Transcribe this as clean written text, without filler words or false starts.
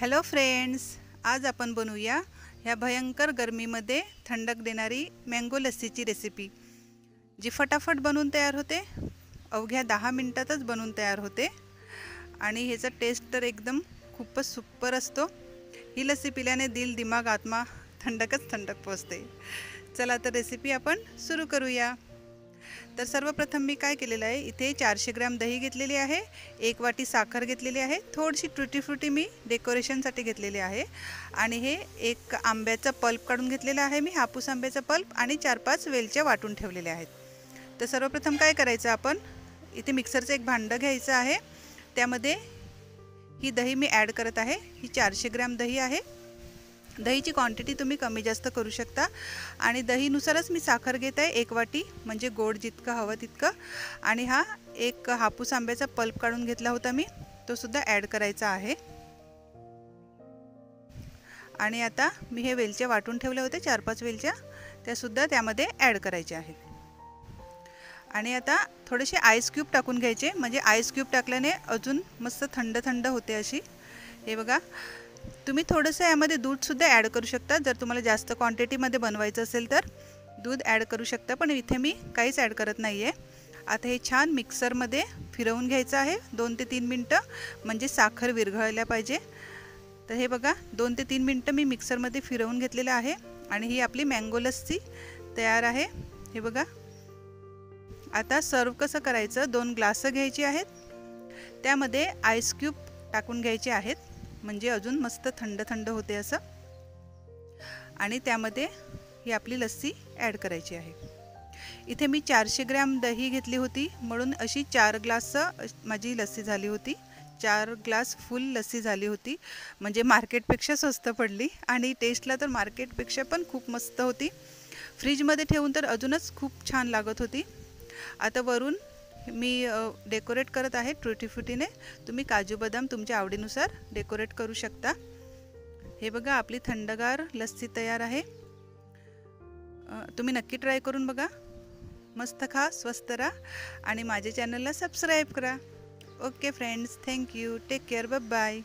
Hello friends, आज आपण बनवूया ह्या भयंकर गरमीमध्ये थंडक देणारी मँगो लस्सीची रेसिपी, जी फटाफट बनवून तयार होते. अवघ्या 10 मिनिटातच बनवून तयार होते आणि ह्याचा टेस्ट तर एकदम खूपच सुपर असतो. ही लस्सी पिल्याने दिल, दिमाग, आत्मा थंडकच थंडक पोचते. चला तर रेसिपी आपण सुरू करूया. तर सर्वप्रथम मी काय केलेलं आहे, इथे 400 ग्रॅम दही घेतलेली आहे, 1 वाटी साखर घेतलेली आहे, थोडीशी टुटी फ्रुटी मी डेकोरेशनसाठी घेतलेली आहे आणि हे एक आंब्याचा पल्प काढून घेतलेला आहे मी, हापूस आंब्याचा पल्प, आणि 4-5 वेलच्या वाटून ठेवलेल्या आहेत. तर सर्वप्रथम काय करायचं, आपण इथे मिक्सरचं एक भांडं घ्यायचं आहे. त्यामध्ये ही दही मी ॲड करत आहे. ही 400 ग्रॅम दही आहे. दहीची क्वांटिटी तुम्ही कमी जास्त करू शकता आणि दहीनुसारच मी साखर घेत आहे, 1 वाटी, म्हणजे गोड जितकं हवं तितकं. आणि हा एक हापूस आंब्याचा पल्प काढून घेतला होता मी, तो सुद्धा ॲड करायचा आहे. आणि आता मी हे वेलच्या वाटून ठेवल्या होत्या, 4-5 वेलच्या, त्यासुद्धा त्यामध्ये ॲड करायच्या आहेत. आणि आता थोडेसे आईस क्यूब टाकून घ्यायचे, म्हणजे आईस क्यूब टाकल्याने अजून मस्त थंड थंड होते अशी. हे बघा, तुम्ही थोडंसं यामध्ये दूधसुद्धा ॲड करू शकता. जर तुम्हाला जास्त क्वांटिटीमध्ये बनवायचं असेल तर दूध ॲड करू शकता, पण इथे मी काहीच ॲड करत नाही आहे. आता हे छान मिक्सरमध्ये फिरवून घ्यायचं आहे 2 ते 3 मिनटं, म्हणजे साखर विरघळायला पाहिजे. तर हे बघा, 2 ते 3 मिनटं मी मिक्सरमध्ये फिरवून घेतलेलं आहे आणि ही आपली मँगो लस्सी तयार आहे. हे बघा, आता सर्व कसं करायचं, 2 ग्लास घ्यायचे आहेत, त्यामध्ये आईस क्यूब टाकून घ्यायचे आहेत, म्हणजे अजून मस्त थंड थंड होते असं. आणि त्यामध्ये ही आपली लस्सी ॲड करायची आहे. इथे मी 400 ग्रॅम दही घेतली होती, म्हणून अशी 4 ग्लास माझी लस्सी झाली होती. 4 ग्लास फुल लस्सी झाली होती, म्हणजे मार्केटपेक्षा स्वस्त पडली आणि टेस्टला तर मार्केटपेक्षा पण खूप मस्त होती. फ्रीजमध्ये ठेवून तर अजूनच खूप छान लागत होती. आता वरून मी डेकोरेट करत आहे टुटी फ्रुटीने. तुम्ही काजू बदाम तुमच्या आवडीनुसार डेकोरेट करू शकता. हे बघा, आपली थंडगार लस्सी तयार आहे. तुम्ही नक्की ट्राय करून बघा. मस्त खा, स्वस्त राहा आणि माझ्या चॅनलला सबस्क्राईब करा. Okay friends, thank you, take care, bye bye.